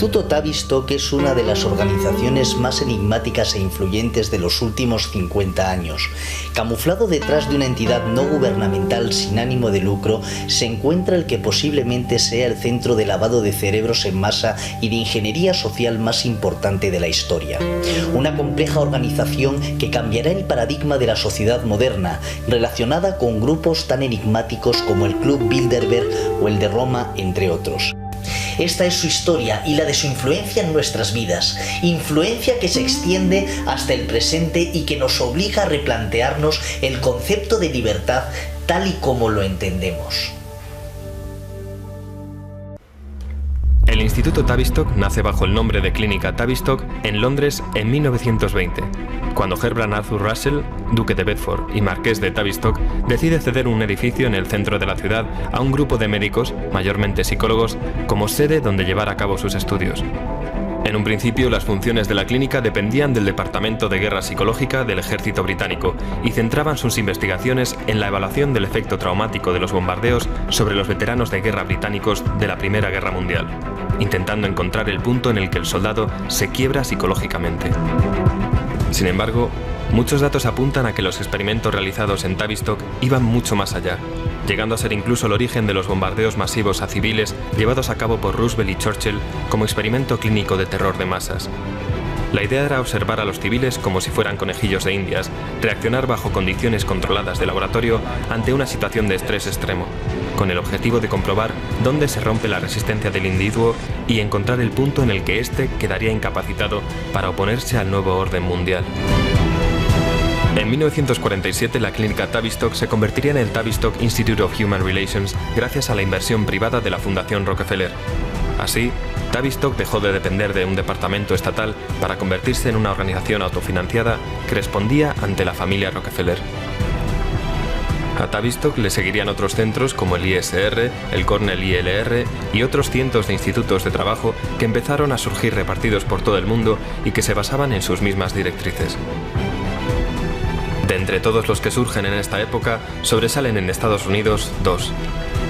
Instituto Tavistock es una de las organizaciones más enigmáticas e influyentes de los últimos 50 años. Camuflado detrás de una entidad no gubernamental sin ánimo de lucro, se encuentra el que posiblemente sea el centro de lavado de cerebros en masa y de ingeniería social más importante de la historia. Una compleja organización que cambiará el paradigma de la sociedad moderna, relacionada con grupos tan enigmáticos como el Club Bilderberg o el de Roma, entre otros. Esta es su historia y la de su influencia en nuestras vidas, influencia que se extiende hasta el presente y que nos obliga a replantearnos el concepto de libertad tal y como lo entendemos. El Instituto Tavistock nace bajo el nombre de Clínica Tavistock en Londres en 1920, cuando Herbert Arthur Russell, duque de Bedford y marqués de Tavistock, decide ceder un edificio en el centro de la ciudad a un grupo de médicos, mayormente psicólogos, como sede donde llevar a cabo sus estudios. En un principio, las funciones de la clínica dependían del Departamento de Guerra Psicológica del Ejército Británico y centraban sus investigaciones en la evaluación del efecto traumático de los bombardeos sobre los veteranos de guerra británicos de la Primera Guerra Mundial, intentando encontrar el punto en el que el soldado se quiebra psicológicamente. Sin embargo, muchos datos apuntan a que los experimentos realizados en Tavistock iban mucho más allá, llegando a ser incluso el origen de los bombardeos masivos a civiles llevados a cabo por Roosevelt y Churchill como experimento clínico de terror de masas. La idea era observar a los civiles como si fueran conejillos de indias, reaccionar bajo condiciones controladas de laboratorio ante una situación de estrés extremo, con el objetivo de comprobar dónde se rompe la resistencia del individuo y encontrar el punto en el que éste quedaría incapacitado para oponerse al nuevo orden mundial. En 1947, la clínica Tavistock se convertiría en el Tavistock Institute of Human Relations gracias a la inversión privada de la Fundación Rockefeller. Así, Tavistock dejó de depender de un departamento estatal para convertirse en una organización autofinanciada que respondía ante la familia Rockefeller. A Tavistock le seguirían otros centros como el ISR, el Cornell ILR y otros cientos de institutos de trabajo que empezaron a surgir repartidos por todo el mundo y que se basaban en sus mismas directrices. De entre todos los que surgen en esta época, sobresalen en Estados Unidos dos: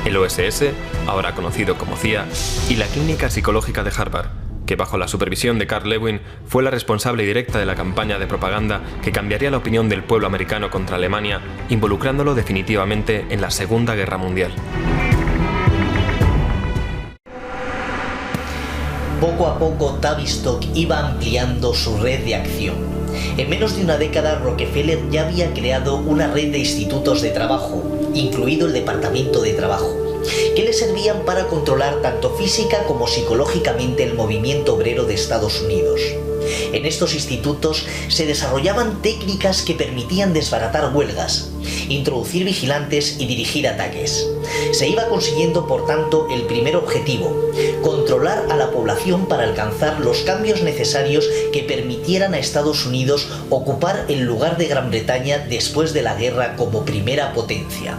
el OSS, ahora conocido como CIA, y la Clínica Psicológica de Harvard, que bajo la supervisión de Carl Lewin fue la responsable directa de la campaña de propaganda que cambiaría la opinión del pueblo americano contra Alemania, involucrándolo definitivamente en la Segunda Guerra Mundial. Poco a poco Tavistock iba ampliando su red de acción. En menos de una década, Rockefeller ya había creado una red de institutos de trabajo, incluido el Departamento de Trabajo, que le servían para controlar tanto física como psicológicamente el movimiento obrero de Estados Unidos. En estos institutos se desarrollaban técnicas que permitían desbaratar huelgas, introducir vigilantes y dirigir ataques. Se iba consiguiendo, por tanto, el primer objetivo: controlar a la población para alcanzar los cambios necesarios que permitieran a Estados Unidos ocupar el lugar de Gran Bretaña después de la guerra como primera potencia.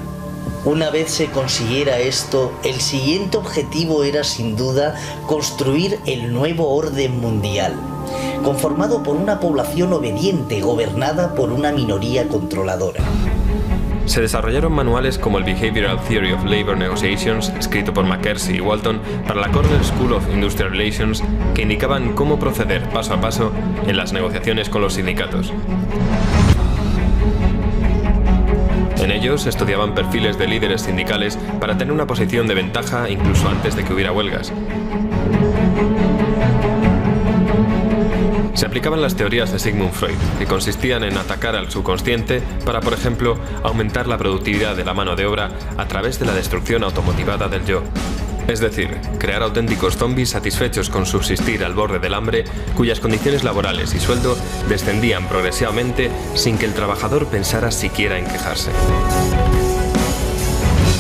Una vez se consiguiera esto, el siguiente objetivo era sin duda construir el nuevo orden mundial, conformado por una población obediente gobernada por una minoría controladora. Se desarrollaron manuales como el Behavioral Theory of Labor Negotiations, escrito por McKersey y Walton, para la Cornell School of Industrial Relations, que indicaban cómo proceder paso a paso en las negociaciones con los sindicatos. En ellos se estudiaban perfiles de líderes sindicales para tener una posición de ventaja incluso antes de que hubiera huelgas. Se aplicaban las teorías de Sigmund Freud, que consistían en atacar al subconsciente para, por ejemplo, aumentar la productividad de la mano de obra a través de la destrucción automotivada del yo. Es decir, crear auténticos zombies satisfechos con subsistir al borde del hambre, cuyas condiciones laborales y sueldo descendían progresivamente sin que el trabajador pensara siquiera en quejarse.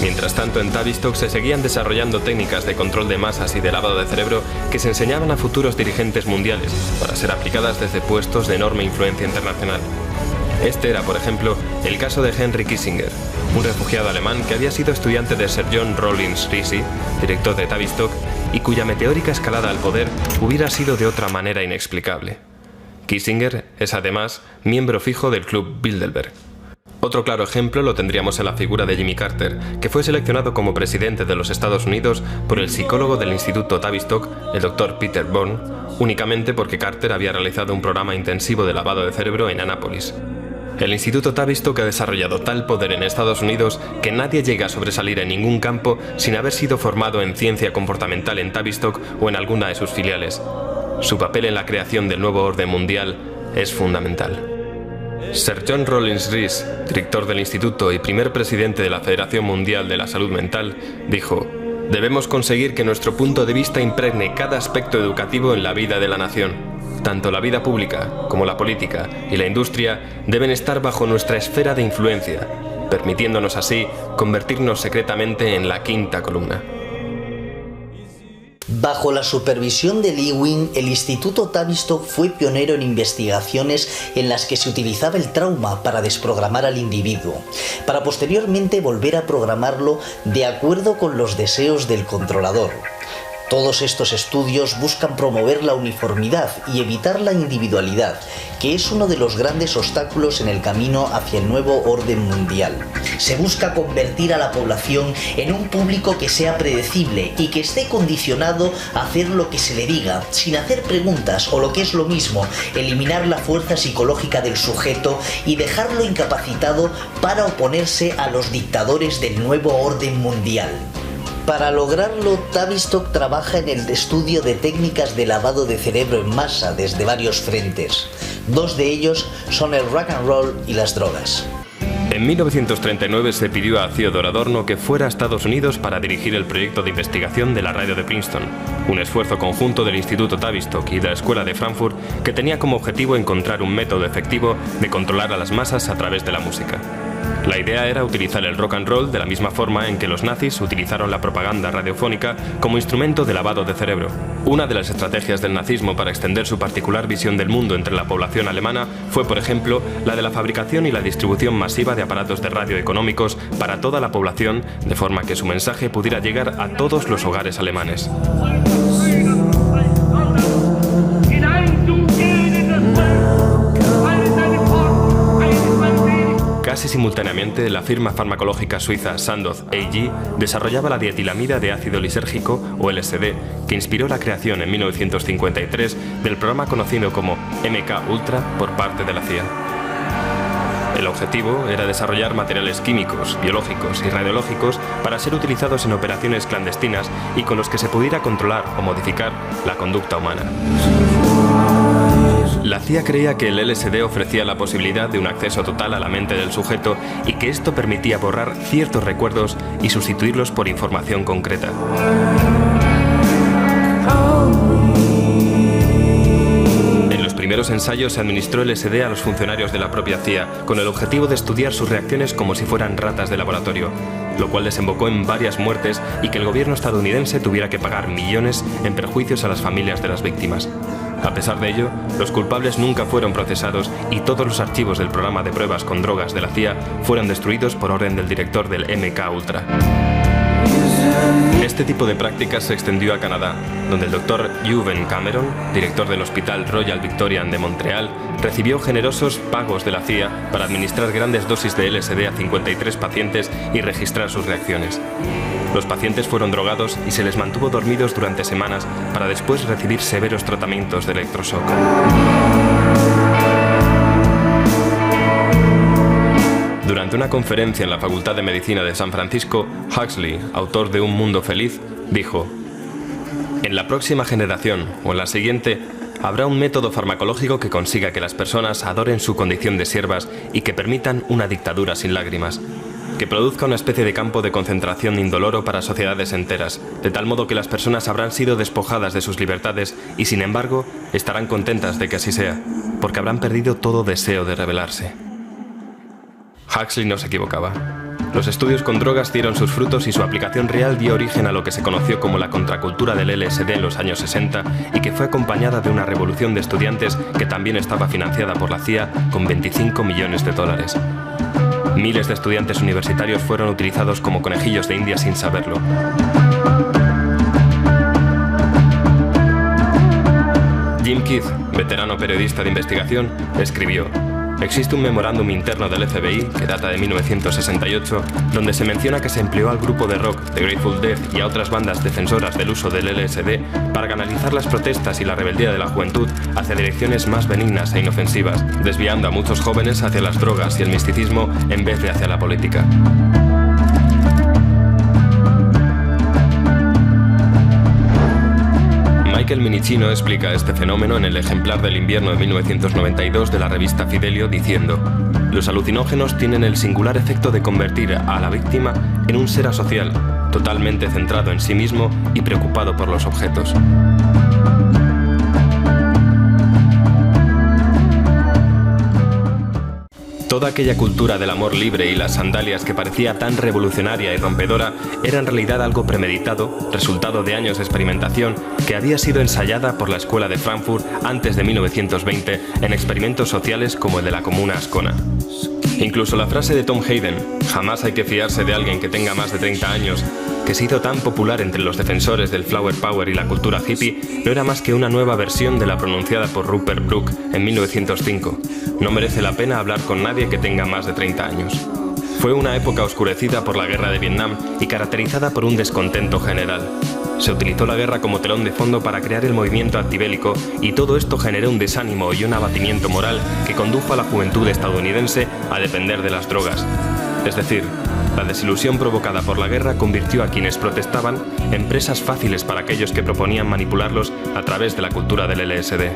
Mientras tanto, en Tavistock se seguían desarrollando técnicas de control de masas y de lavado de cerebro que se enseñaban a futuros dirigentes mundiales para ser aplicadas desde puestos de enorme influencia internacional. Este era, por ejemplo, el caso de Henry Kissinger, un refugiado alemán que había sido estudiante de Sir John Rawlins Rees, director de Tavistock, y cuya meteórica escalada al poder hubiera sido de otra manera inexplicable. Kissinger es además miembro fijo del Club Bilderberg. Otro claro ejemplo lo tendríamos en la figura de Jimmy Carter, que fue seleccionado como presidente de los Estados Unidos por el psicólogo del Instituto Tavistock, el Dr. Peter Bourne, únicamente porque Carter había realizado un programa intensivo de lavado de cerebro en Annapolis. El Instituto Tavistock ha desarrollado tal poder en Estados Unidos que nadie llega a sobresalir en ningún campo sin haber sido formado en ciencia comportamental en Tavistock o en alguna de sus filiales. Su papel en la creación del nuevo orden mundial es fundamental. Sir John Rollins Rees, director del instituto y primer presidente de la Federación Mundial de la Salud Mental, dijo: «Debemos conseguir que nuestro punto de vista impregne cada aspecto educativo en la vida de la nación. Tanto la vida pública como la política y la industria deben estar bajo nuestra esfera de influencia, permitiéndonos así convertirnos secretamente en la quinta columna». Bajo la supervisión de Lewin, el Instituto Tavistock fue pionero en investigaciones en las que se utilizaba el trauma para desprogramar al individuo, para posteriormente volver a programarlo de acuerdo con los deseos del controlador. Todos estos estudios buscan promover la uniformidad y evitar la individualidad, que es uno de los grandes obstáculos en el camino hacia el nuevo orden mundial. Se busca convertir a la población en un público que sea predecible y que esté condicionado a hacer lo que se le diga, sin hacer preguntas o, lo que es lo mismo, eliminar la fuerza psicológica del sujeto y dejarlo incapacitado para oponerse a los dictadores del nuevo orden mundial. Para lograrlo, Tavistock trabaja en el estudio de técnicas de lavado de cerebro en masa desde varios frentes. Dos de ellos son el rock and roll y las drogas. En 1939 se pidió a Theodor Adorno que fuera a Estados Unidos para dirigir el proyecto de investigación de la radio de Princeton, un esfuerzo conjunto del Instituto Tavistock y de la Escuela de Frankfurt que tenía como objetivo encontrar un método efectivo de controlar a las masas a través de la música. La idea era utilizar el rock and roll de la misma forma en que los nazis utilizaron la propaganda radiofónica como instrumento de lavado de cerebro. Una de las estrategias del nazismo para extender su particular visión del mundo entre la población alemana fue, por ejemplo, la de la fabricación y la distribución masiva de aparatos de radio económicos para toda la población, de forma que su mensaje pudiera llegar a todos los hogares alemanes. Casi simultáneamente, la firma farmacológica suiza Sandoz AG desarrollaba la dietilamida de ácido lisérgico, o LSD, que inspiró la creación en 1953 del programa conocido como MK Ultra por parte de la CIA. El objetivo era desarrollar materiales químicos, biológicos y radiológicos para ser utilizados en operaciones clandestinas y con los que se pudiera controlar o modificar la conducta humana. La CIA creía que el LSD ofrecía la posibilidad de un acceso total a la mente del sujeto y que esto permitía borrar ciertos recuerdos y sustituirlos por información concreta. En los primeros ensayos se administró LSD a los funcionarios de la propia CIA con el objetivo de estudiar sus reacciones como si fueran ratas de laboratorio, lo cual desembocó en varias muertes y que el gobierno estadounidense tuviera que pagar millones en perjuicios a las familias de las víctimas. A pesar de ello, los culpables nunca fueron procesados y todos los archivos del programa de pruebas con drogas de la CIA fueron destruidos por orden del director del MK Ultra. Este tipo de prácticas se extendió a Canadá, donde el Dr. Ewen Cameron, director del Hospital Royal Victorian de Montreal, recibió generosos pagos de la CIA para administrar grandes dosis de LSD a 53 pacientes y registrar sus reacciones. Los pacientes fueron drogados y se les mantuvo dormidos durante semanas para después recibir severos tratamientos de electroshock. Durante una conferencia en la Facultad de Medicina de San Francisco, Huxley, autor de Un Mundo Feliz, dijo: «En la próxima generación, o en la siguiente, habrá un método farmacológico que consiga que las personas adoren su condición de siervas y que permitan una dictadura sin lágrimas, que produzca una especie de campo de concentración indoloro para sociedades enteras, de tal modo que las personas habrán sido despojadas de sus libertades y, sin embargo, estarán contentas de que así sea, porque habrán perdido todo deseo de rebelarse». Huxley no se equivocaba. Los estudios con drogas dieron sus frutos y su aplicación real dio origen a lo que se conoció como la contracultura del LSD en los años 60 y que fue acompañada de una revolución de estudiantes que también estaba financiada por la CIA con 25 millones de dólares. Miles de estudiantes universitarios fueron utilizados como conejillos de India sin saberlo. Jim Keith, veterano periodista de investigación, escribió: Existe un memorándum interno del FBI, que data de 1968, donde se menciona que se empleó al grupo de rock The Grateful Dead y a otras bandas defensoras del uso del LSD para canalizar las protestas y la rebeldía de la juventud hacia direcciones más benignas e inofensivas, desviando a muchos jóvenes hacia las drogas y el misticismo en vez de hacia la política. Michael Minicino explica este fenómeno en el ejemplar del invierno de 1992 de la revista Fidelio diciendo: los alucinógenos tienen el singular efecto de convertir a la víctima en un ser asocial, totalmente centrado en sí mismo y preocupado por los objetos. Toda aquella cultura del amor libre y las sandalias que parecía tan revolucionaria y rompedora era en realidad algo premeditado, resultado de años de experimentación que había sido ensayada por la Escuela de Frankfurt antes de 1920 en experimentos sociales como el de la Comuna Ascona. Incluso la frase de Tom Hayden, jamás hay que fiarse de alguien que tenga más de 30 años, que se hizo tan popular entre los defensores del Flower Power y la cultura hippie, no era más que una nueva versión de la pronunciada por Rupert Brooke en 1905. No merece la pena hablar con nadie que tenga más de 30 años. Fue una época oscurecida por la guerra de Vietnam y caracterizada por un descontento general. Se utilizó la guerra como telón de fondo para crear el movimiento antibélico y todo esto generó un desánimo y un abatimiento moral que condujo a la juventud estadounidense a depender de las drogas. Es decir, la desilusión provocada por la guerra convirtió a quienes protestaban en presas fáciles para aquellos que proponían manipularlos a través de la cultura del LSD.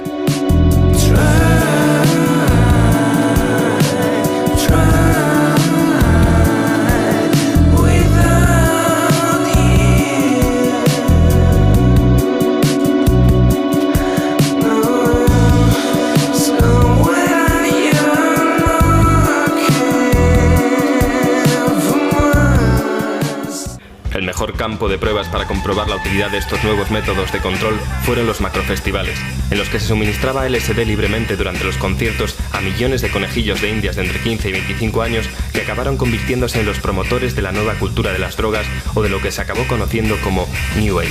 El mejor campo de pruebas para comprobar la utilidad de estos nuevos métodos de control fueron los macrofestivales, en los que se suministraba LSD libremente durante los conciertos a millones de conejillos de indias de entre 15 y 25 años que acabaron convirtiéndose en los promotores de la nueva cultura de las drogas o de lo que se acabó conociendo como New Age.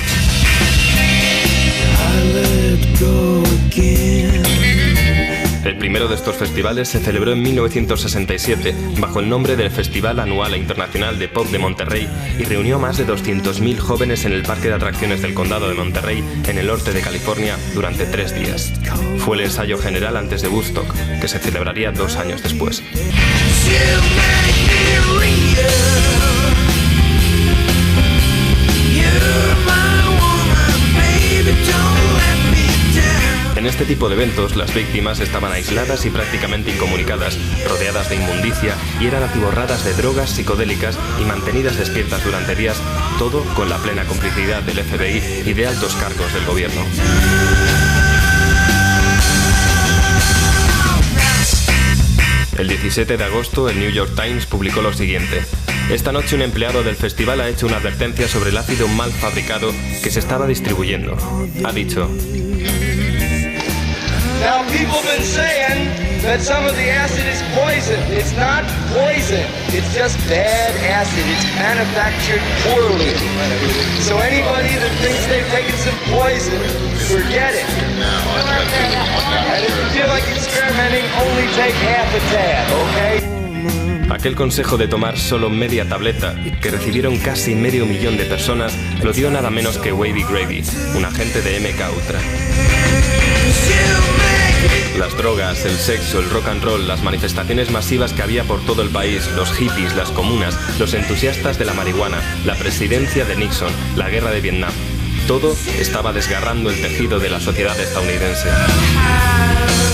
El primero de estos festivales se celebró en 1967 bajo el nombre del Festival Anual e Internacional de Pop de Monterrey y reunió a más de 200.000 jóvenes en el Parque de Atracciones del Condado de Monterrey, en el norte de California, durante 3 días. Fue el ensayo general antes de Woodstock, que se celebraría 2 años después. En este tipo de eventos, las víctimas estaban aisladas y prácticamente incomunicadas, rodeadas de inmundicia y eran atiborradas de drogas psicodélicas y mantenidas despiertas durante días, todo con la plena complicidad del FBI y de altos cargos del gobierno. El 17 de agosto, el New York Times publicó lo siguiente: esta noche un empleado del festival ha hecho una advertencia sobre el ácido mal fabricado que se estaba distribuyendo. Ha dicho: Now people have been saying that some of the acid is poison. It's not poison. It's just bad acid. It's manufactured poorly. So anybody that thinks they've taken some poison, forget it. And if you feel like experimenting, only take half a tab, okay? Aquel consejo de tomar solo media tableta, que recibieron casi medio millón de personas, lo dio nada menos que Wavy Gravy, un agente de MK Ultra. Las drogas, el sexo, el rock and roll, las manifestaciones masivas que había por todo el país, los hippies, las comunas, los entusiastas de la marihuana, la presidencia de Nixon, la guerra de Vietnam. Todo estaba desgarrando el tejido de la sociedad estadounidense.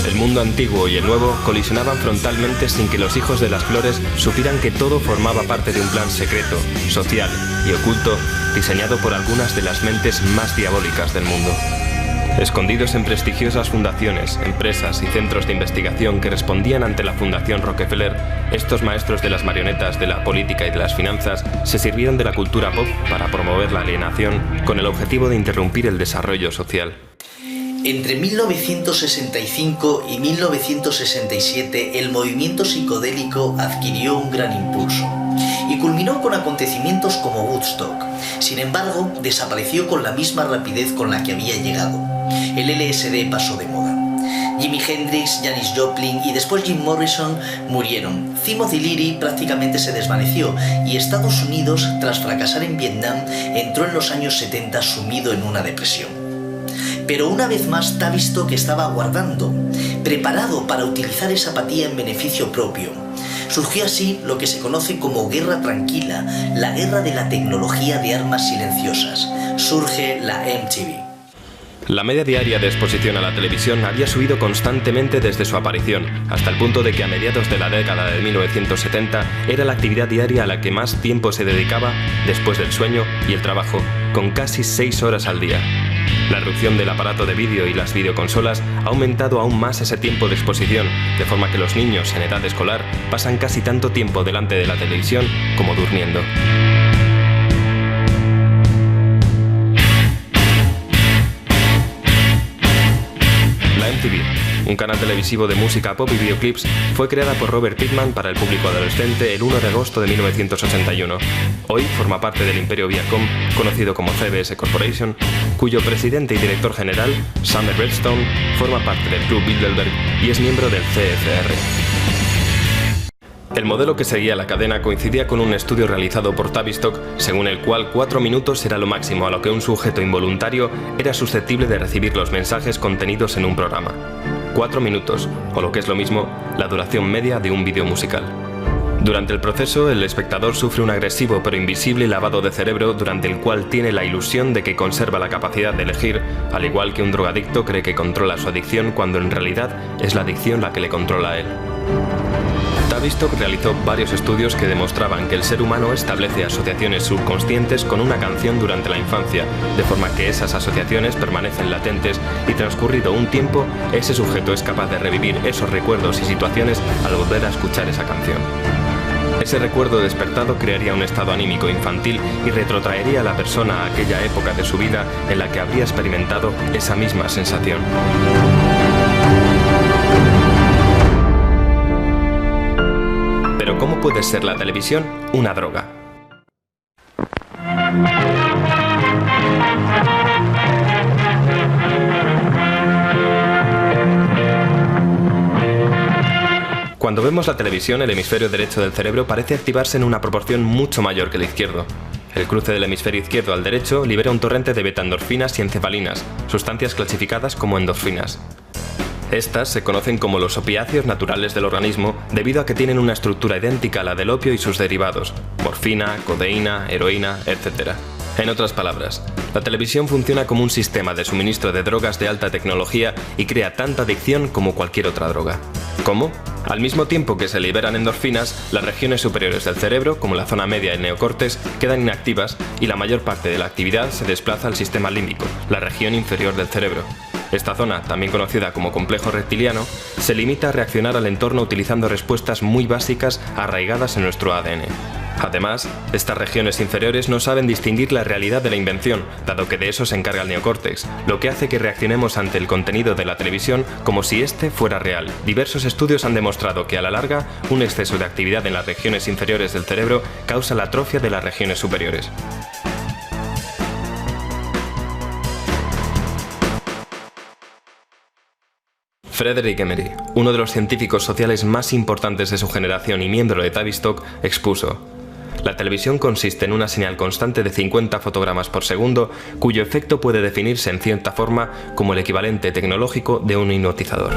El mundo antiguo y el nuevo colisionaban frontalmente sin que los hijos de las flores supieran que todo formaba parte de un plan secreto, social y oculto, diseñado por algunas de las mentes más diabólicas del mundo. Escondidos en prestigiosas fundaciones, empresas y centros de investigación que respondían ante la Fundación Rockefeller, estos maestros de las marionetas de la política y de las finanzas se sirvieron de la cultura pop para promover la alienación con el objetivo de interrumpir el desarrollo social. Entre 1965 y 1967 el movimiento psicodélico adquirió un gran impulso y culminó con acontecimientos como Woodstock. Sin embargo, desapareció con la misma rapidez con la que había llegado. El LSD pasó de moda. Jimi Hendrix, Janis Joplin y después Jim Morrison murieron. Timothy Leary prácticamente se desvaneció y Estados Unidos, tras fracasar en Vietnam, entró en los años 70 sumido en una depresión. Pero una vez más Tavistock estaba aguardando, preparado para utilizar esa apatía en beneficio propio. Surgió así lo que se conoce como Guerra Tranquila, la guerra de la tecnología de armas silenciosas. Surge la MTV. La media diaria de exposición a la televisión había subido constantemente desde su aparición, hasta el punto de que a mediados de la década de 1970 era la actividad diaria a la que más tiempo se dedicaba después del sueño y el trabajo, con casi 6 horas al día. La irrupción del aparato de vídeo y las videoconsolas ha aumentado aún más ese tiempo de exposición, de forma que los niños en edad escolar pasan casi tanto tiempo delante de la televisión como durmiendo. La MTV, un canal televisivo de música pop y videoclips, fue creada por Robert Pittman para el público adolescente el 1 de agosto de 1981. Hoy forma parte del imperio Viacom, conocido como CBS Corporation, cuyo presidente y director general, Summer Redstone, forma parte del Club Bilderberg y es miembro del CFR. El modelo que seguía la cadena coincidía con un estudio realizado por Tavistock, según el cual 4 minutos era lo máximo a lo que un sujeto involuntario era susceptible de recibir los mensajes contenidos en un programa. 4 minutos, o lo que es lo mismo, la duración media de un vídeo musical. Durante el proceso, el espectador sufre un agresivo pero invisible lavado de cerebro durante el cual tiene la ilusión de que conserva la capacidad de elegir, al igual que un drogadicto cree que controla su adicción cuando en realidad es la adicción la que le controla a él. Tavistock realizó varios estudios que demostraban que el ser humano establece asociaciones subconscientes con una canción durante la infancia, de forma que esas asociaciones permanecen latentes y transcurrido un tiempo, ese sujeto es capaz de revivir esos recuerdos y situaciones al volver a escuchar esa canción. Ese recuerdo despertado crearía un estado anímico infantil y retrotraería a la persona a aquella época de su vida en la que habría experimentado esa misma sensación. Pero ¿cómo puede ser la televisión una droga? Cuando vemos la televisión, el hemisferio derecho del cerebro parece activarse en una proporción mucho mayor que el izquierdo. El cruce del hemisferio izquierdo al derecho libera un torrente de betaendorfinas y encefalinas, sustancias clasificadas como endorfinas. Estas se conocen como los opiáceos naturales del organismo debido a que tienen una estructura idéntica a la del opio y sus derivados, morfina, codeína, heroína, etc. En otras palabras, la televisión funciona como un sistema de suministro de drogas de alta tecnología y crea tanta adicción como cualquier otra droga. ¿Cómo? Al mismo tiempo que se liberan endorfinas, las regiones superiores del cerebro, como la zona media y el neocórtex, quedan inactivas y la mayor parte de la actividad se desplaza al sistema límbico, la región inferior del cerebro. Esta zona, también conocida como complejo reptiliano, se limita a reaccionar al entorno utilizando respuestas muy básicas arraigadas en nuestro ADN. Además, estas regiones inferiores no saben distinguir la realidad de la invención, dado que de eso se encarga el neocórtex, lo que hace que reaccionemos ante el contenido de la televisión como si este fuera real. Diversos estudios han demostrado que a la larga, un exceso de actividad en las regiones inferiores del cerebro causa la atrofia de las regiones superiores. Frederick Emery, uno de los científicos sociales más importantes de su generación y miembro de Tavistock, expuso: la televisión consiste en una señal constante de 50 fotogramas por segundo, cuyo efecto puede definirse en cierta forma como el equivalente tecnológico de un hipnotizador.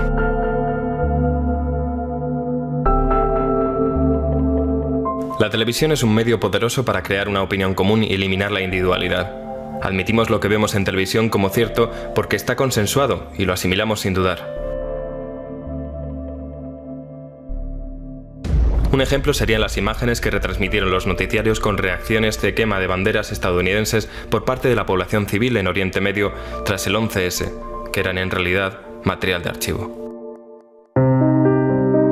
La televisión es un medio poderoso para crear una opinión común y eliminar la individualidad. Admitimos lo que vemos en televisión como cierto porque está consensuado y lo asimilamos sin dudar. Un ejemplo serían las imágenes que retransmitieron los noticiarios con reacciones de quema de banderas estadounidenses por parte de la población civil en Oriente Medio tras el 11S, que eran en realidad material de archivo.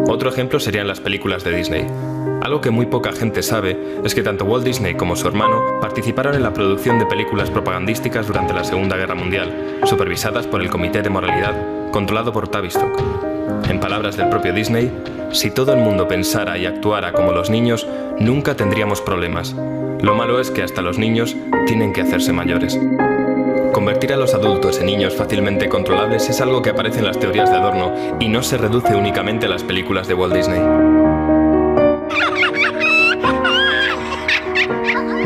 Otro ejemplo serían las películas de Disney. Algo que muy poca gente sabe es que tanto Walt Disney como su hermano participaron en la producción de películas propagandísticas durante la Segunda Guerra Mundial, supervisadas por el Comité de Moralidad, controlado por Tavistock. En palabras del propio Disney, si todo el mundo pensara y actuara como los niños, nunca tendríamos problemas. Lo malo es que hasta los niños tienen que hacerse mayores. Convertir a los adultos en niños fácilmente controlables es algo que aparece en las teorías de Adorno y no se reduce únicamente a las películas de Walt Disney.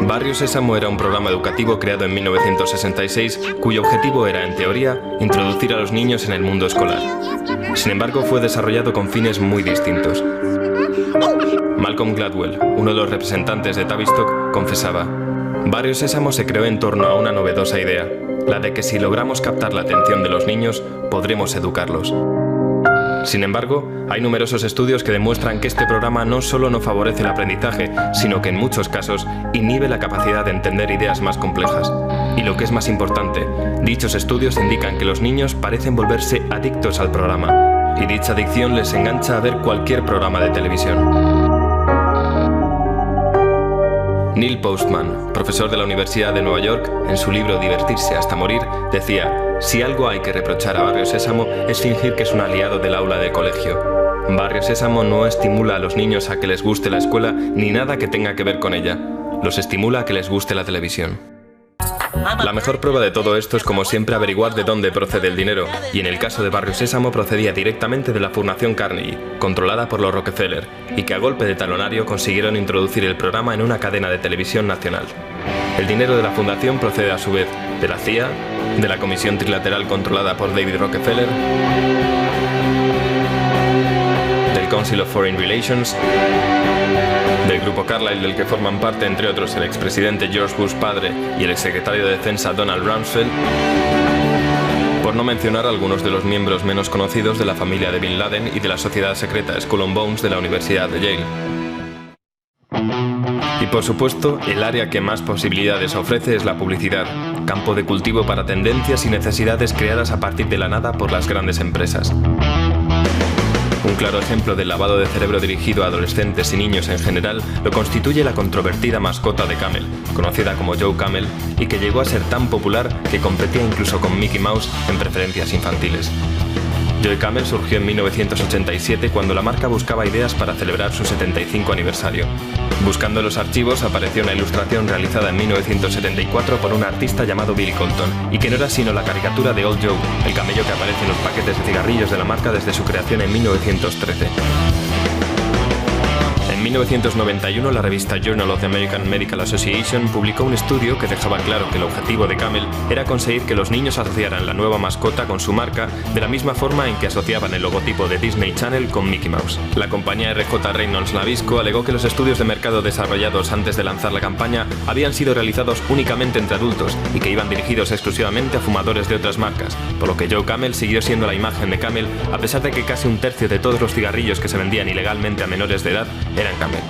Barrio Sésamo era un programa educativo creado en 1966 cuyo objetivo era, en teoría, introducir a los niños en el mundo escolar. Sin embargo, fue desarrollado con fines muy distintos. Malcolm Gladwell, uno de los representantes de Tavistock, confesaba: Barrio Sésamo se creó en torno a una novedosa idea, la de que si logramos captar la atención de los niños, podremos educarlos. Sin embargo, hay numerosos estudios que demuestran que este programa no solo no favorece el aprendizaje, sino que en muchos casos inhibe la capacidad de entender ideas más complejas. Y lo que es más importante, dichos estudios indican que los niños parecen volverse adictos al programa, y dicha adicción les engancha a ver cualquier programa de televisión. Neil Postman, profesor de la Universidad de Nueva York, en su libro Divertirse hasta morir, decía: si algo hay que reprochar a Barrio Sésamo es fingir que es un aliado del aula de colegio. Barrio Sésamo no estimula a los niños a que les guste la escuela ni nada que tenga que ver con ella. Los estimula a que les guste la televisión. La mejor prueba de todo esto es, como siempre, averiguar de dónde procede el dinero, y en el caso de Barrio Sésamo procedía directamente de la Fundación Carnegie, controlada por los Rockefeller, y que a golpe de talonario consiguieron introducir el programa en una cadena de televisión nacional. El dinero de la fundación procede a su vez de la CIA, de la Comisión Trilateral controlada por David Rockefeller, del Council of Foreign Relations, del Grupo Carlyle, del que forman parte, entre otros, el expresidente George Bush padre y el exsecretario de Defensa Donald Rumsfeld, por no mencionar algunos de los miembros menos conocidos de la familia de Bin Laden y de la sociedad secreta Skull and Bones de la Universidad de Yale. Y por supuesto, el área que más posibilidades ofrece es la publicidad, campo de cultivo para tendencias y necesidades creadas a partir de la nada por las grandes empresas. Un claro ejemplo del lavado de cerebro dirigido a adolescentes y niños en general lo constituye la controvertida mascota de Camel, conocida como Joe Camel, y que llegó a ser tan popular que competía incluso con Mickey Mouse en preferencias infantiles. Joe Camel surgió en 1987 cuando la marca buscaba ideas para celebrar su 75 aniversario. Buscando en los archivos apareció una ilustración realizada en 1974 por un artista llamado Billy Colton, y que no era sino la caricatura de Old Joe, el camello que aparece en los paquetes de cigarrillos de la marca desde su creación en 1913. En 1991, la revista Journal of the American Medical Association publicó un estudio que dejaba claro que el objetivo de Camel era conseguir que los niños asociaran la nueva mascota con su marca de la misma forma en que asociaban el logotipo de Disney Channel con Mickey Mouse. La compañía RJ Reynolds Nabisco alegó que los estudios de mercado desarrollados antes de lanzar la campaña habían sido realizados únicamente entre adultos y que iban dirigidos exclusivamente a fumadores de otras marcas, por lo que Joe Camel siguió siendo la imagen de Camel a pesar de que casi un tercio de todos los cigarrillos que se vendían ilegalmente a menores de edad eran Camel.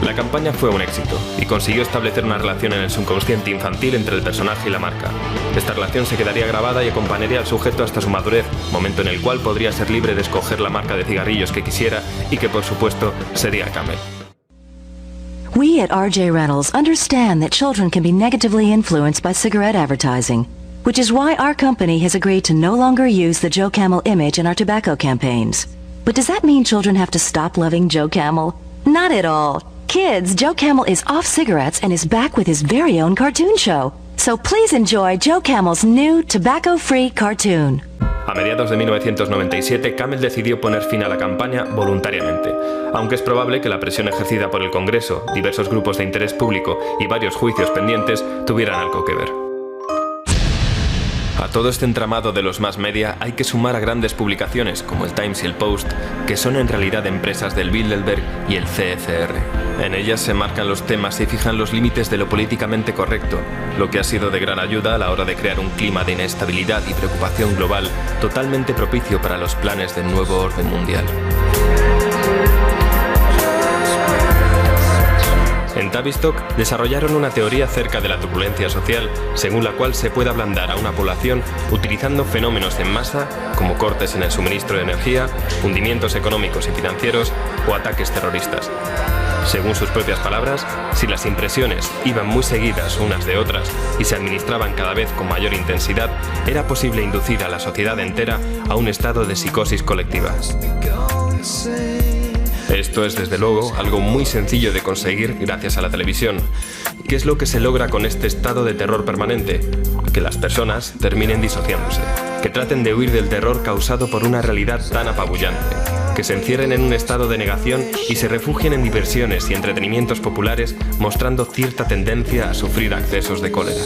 La campaña fue un éxito y consiguió establecer una relación en el subconsciente infantil entre el personaje y la marca. Esta relación se quedaría grabada y acompañaría al sujeto hasta su madurez, momento en el cual podría ser libre de escoger la marca de cigarrillos que quisiera y que, por supuesto, sería Camel. We at RJ Reynolds understand that children can be negatively influenced by cigarette advertising, which is why our company has agreed to no longer use the Joe Camel image in our tobacco campaigns. But does that mean children have to stop loving Joe Camel? Not at all. Kids, Joe Camel is off cigarettes and is back with his very own cartoon show. So please enjoy Joe Camel's new tobacco-free cartoon. A mediados de 1997, Camel decidió poner fin a la campaña voluntariamente, aunque es probable que la presión ejercida por el Congreso, diversos grupos de interés público y varios juicios pendientes tuvieran algo que ver. A todo este entramado de los mass media hay que sumar a grandes publicaciones como el Times y el Post, que son en realidad empresas del Bilderberg y el CFR. En ellas se marcan los temas y fijan los límites de lo políticamente correcto, lo que ha sido de gran ayuda a la hora de crear un clima de inestabilidad y preocupación global totalmente propicio para los planes del nuevo orden mundial. En Tavistock desarrollaron una teoría acerca de la turbulencia social, según la cual se puede ablandar a una población utilizando fenómenos en masa, como cortes en el suministro de energía, hundimientos económicos y financieros o ataques terroristas. Según sus propias palabras, si las impresiones iban muy seguidas unas de otras y se administraban cada vez con mayor intensidad, era posible inducir a la sociedad entera a un estado de psicosis colectiva. Esto es, desde luego, algo muy sencillo de conseguir gracias a la televisión. ¿Qué es lo que se logra con este estado de terror permanente? que las personas terminen disociándose, que traten de huir del terror causado por una realidad tan apabullante, que se encierren en un estado de negación y se refugien en diversiones y entretenimientos populares, mostrando cierta tendencia a sufrir accesos de cólera.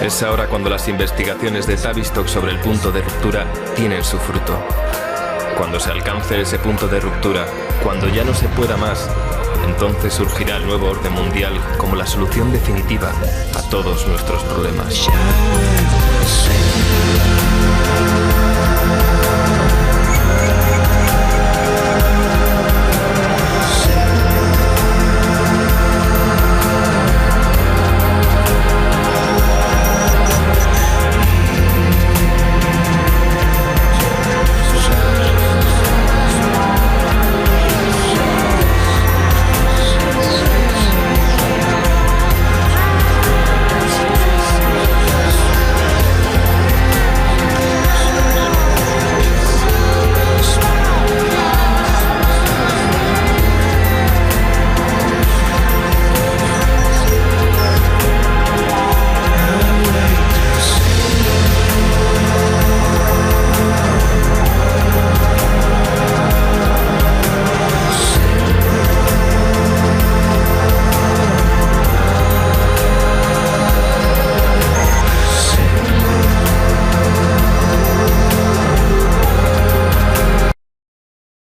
Es ahora cuando las investigaciones de Tavistock sobre el punto de ruptura tienen su fruto. Cuando se alcance ese punto de ruptura, cuando ya no se pueda más, entonces surgirá el nuevo orden mundial como la solución definitiva a todos nuestros problemas.